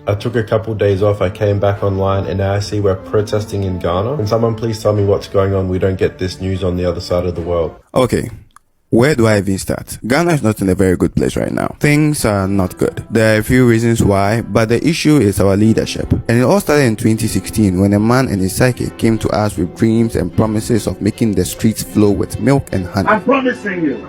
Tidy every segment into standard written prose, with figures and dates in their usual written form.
I took a couple days off, I came back online, and now I see we're protesting in Ghana. Can someone please tell me what's going on? We don't get this news on the other side of the world. Okay. Where do I even start? Ghana is not in a very good place right now. Things are not good. There are a few reasons why, but the issue is our leadership. And it all started in 2016 when a man and his psychic came to us with dreams and promises of making the streets flow with milk and honey. I'm promising you,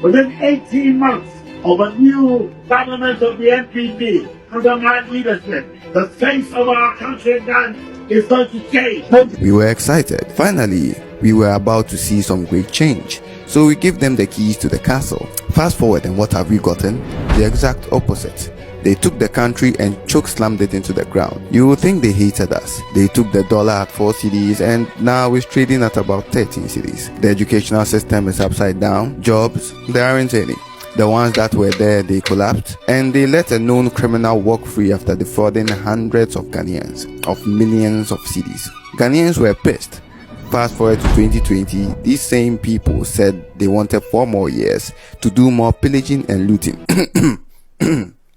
within 18 months of a new government of the NPP under my leadership, the face of our country Ghana is going to change. We were excited. Finally, we were about to see some great change. So we gave them the keys to the castle. Fast forward, and what have we gotten? The exact opposite. They took the country and choke-slammed it into the ground. You would think they hated us. They took the dollar at 4 cedis and now it's trading at about 13 cedis. The educational system is upside down. Jobs, there aren't any. The ones that were there, they collapsed, and they let a known criminal walk free after defrauding hundreds of Ghanaians of millions of cedis. Ghanaians were pissed. Fast forward to 2020, these same people said they wanted 4 more years to do more pillaging and looting.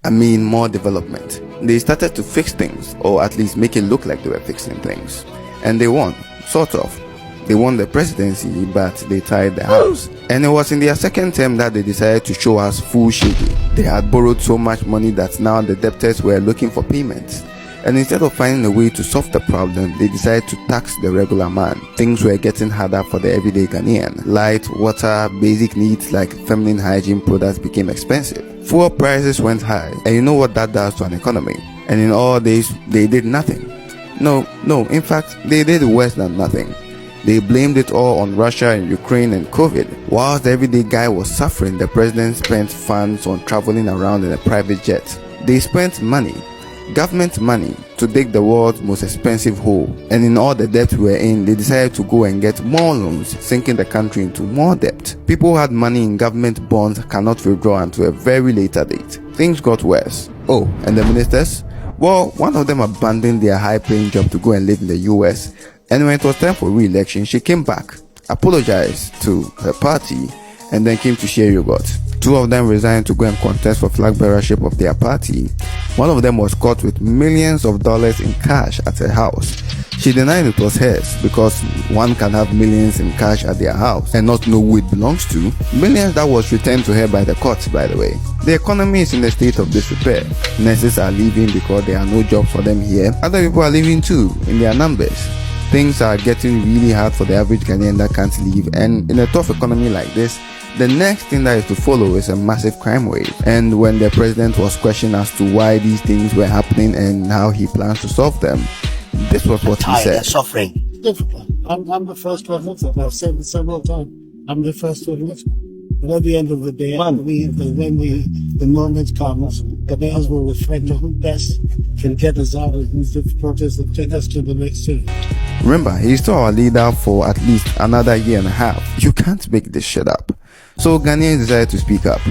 I mean, more development. They started to fix things, or at least make it look like they were fixing things. And they won, sort of. They won the presidency, but they tied the house. And it was in their second term that they decided to show us full shady. They had borrowed so much money that now the debtors were looking for payments. And instead of finding a way to solve the problem, they decided to tax the regular man. Things were getting harder for the everyday Ghanaian. Light, water, basic needs like feminine hygiene products became expensive. Fuel prices went high, and you know what that does to an economy. And in all this, they did nothing. No, in fact, they did worse than nothing. They blamed it all on Russia and Ukraine and COVID. Whilst the everyday guy was suffering, the president spent funds on traveling around in a private jet. They spent money, government money, to dig the world's most expensive hole. And in all the debt we were in, they decided to go and get more loans, sinking the country into more debt. People who had money in government bonds cannot withdraw until a very later date. Things got worse. Oh, and the ministers? Well, one of them abandoned their high-paying job to go and live in the US. And when it was time for re-election, she came back, apologized to her party, and then came to share yogurt. 2 of them resigned to go and contest for flag bearership of their party. One of them was caught with millions of dollars in cash at her house. She denied it was hers because one can have millions in cash at their house and not know who it belongs to. Millions that was returned to her by the courts, by the way. The economy is in a state of disrepair. Nurses are leaving because there are no jobs for them here. Other people are leaving too, in their numbers. Things are getting really hard for the average Ghanaian that can't leave, and in a tough economy like this, the next thing that is to follow is a massive crime wave. And when the president was questioned as to why these things were happening and how he plans to solve them, this was what he said. Suffering. Difficult. I'm the first to admit it. I've said it several times. I'm the first to admit it. But at the end of the day, when the moment comes, Ghanaians will reflect on who best can get us out of these difficulties and take us to the next stage. Remember, he's still our leader for at least another year and a half. You can't make this shit up. So Ghanaians decided to speak up.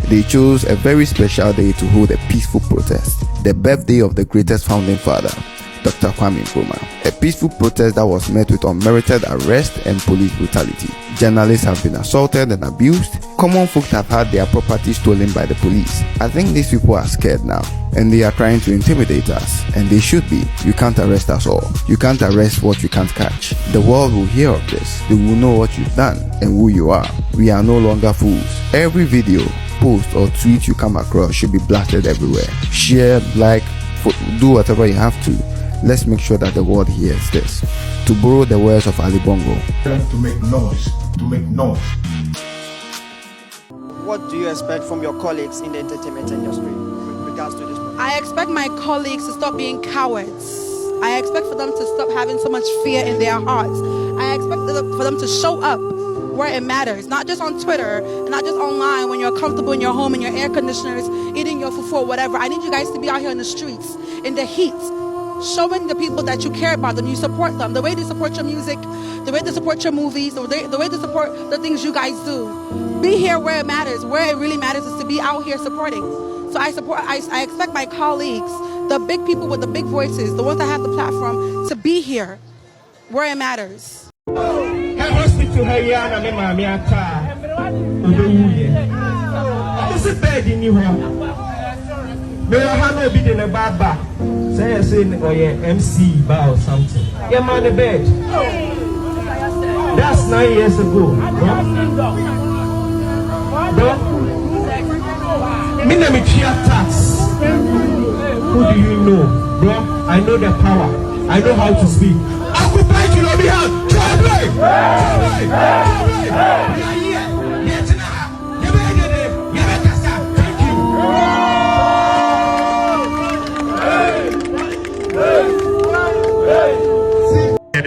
They chose a very special day to hold a peaceful protest, the birthday of the greatest founding father, Dr. Kwame Nkrumah. A peaceful protest that was met with unmerited arrest and police brutality. Journalists have been assaulted and abused. Common folk have had their property stolen by the police. I think these people are scared now, and they are trying to intimidate us, and they should be. You can't arrest us all. You can't arrest what you can't catch. The world will hear of this. They will know what you've done and who you are. We are no longer fools. Every video, post or tweet you come across should be blasted everywhere. Share, like, do whatever you have to. Let's make sure that the world hears this. To borrow the words of Ali Bongo. To make noise. What do you expect from your colleagues in the entertainment industry with regards to this? I expect my colleagues to stop being cowards. I expect for them to stop having so much fear in their hearts. I expect for them to show up where it matters, not just on Twitter and not just online when you're comfortable in your home in your air conditioners, eating your fufu or whatever. I need you guys to be out here in the streets, in the heat, showing the people that you care about them, you support them, the way they support your music, the way they support your movies, the way they support the things you guys do. Be here where it matters. Where it really matters is to be out here supporting. So I expect my colleagues, the big people with the big voices, the ones that have the platform, to be here where it matters. Me hana be the baba. Say or your MC bar or something. Get man the bed. That's 9 years ago. Bro. Me name is tax. Who do you know? Bro, I know the power. I know how to speak. Occupy to lobby house.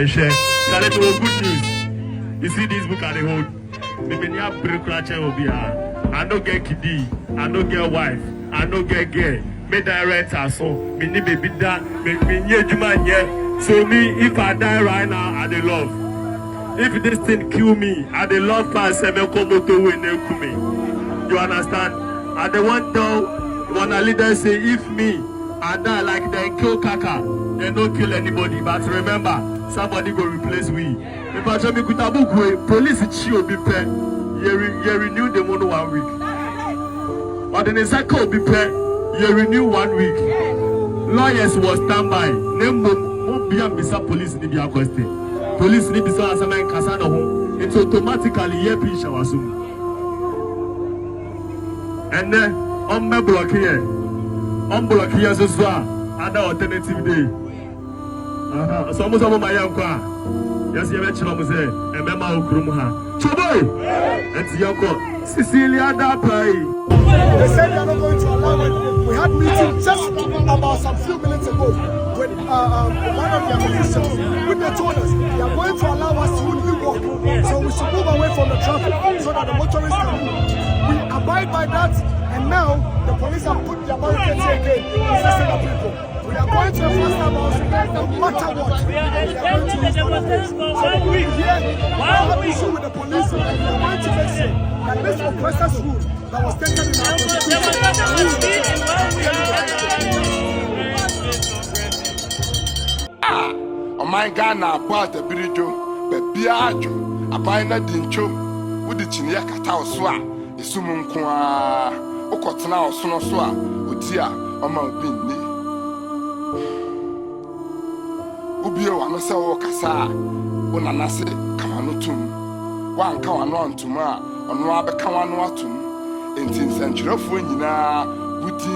Share. Good news. You see this book at the hold. I don't get kiddy. I don't get wife. I don't get gay. Me director so me ni baby da me so me if I die right now I dey love. If this thing kill me I dey love pass me komoto we ne me. You understand? I dey want down when a leader say if me I die like they kill Kaka, they don't kill anybody. But remember, somebody go replace we. If I tell me police chill be pay, you renew them on 1 week. But in a cycle be pay, you renew 1 week. Lawyers was standby. Name won't be ambisa police in the question. Police need to say as a man kasano home. It's automatically ye pinch our soon. And then on my block here. Unblock here so far. Other alternative day. So almost over my young car. Yes, you mentioned I say, and Mama Ukrumha. Choboy! And Yoko, Cecilia Dapai. They said they are not going to allow it. We had meeting just about some few minutes ago with one of their officials. When they told us they are going to allow us to only walk. So we should move away from the traffic so that the motorists can move. We abide by that, and now the police have put their barricades here again, resisting the people. We are going to enforce our laws no matter what. We are going to use all of this. So we here have an issue with the police, and we are going to make sure that this oppressor's rule that was taken in our constitution. Oh my God, now part the bridge, but Biajo, a bina dincho, with the chinia catao swa, the sumun qua, o cotana or sono swa, utia, or mount bindi. Ubio, I no say o cassa, unanase, kamanutum, one kawan to ma, on Rabbe Kawanuatum, and since century of winina, Buti,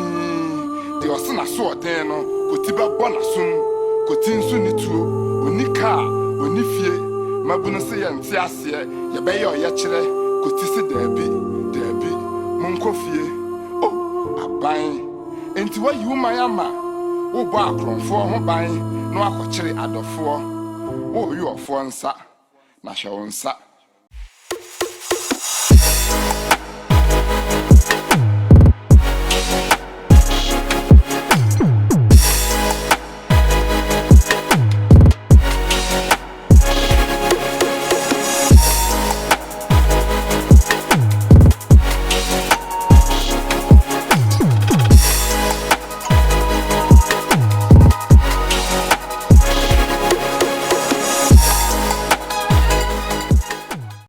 the Osana sword then, Kotiba bonasum, Kotin sunitu, Unika, Unifie, Mabuna say and Tiasia, Yabayo Yachere, Kotisi Debi, Munkofie, oh, a buying, and to what you my ama, oh, bark from 4 buying, no aquacherry at the 4, oh, you are 4 and sa, Nasha on sa.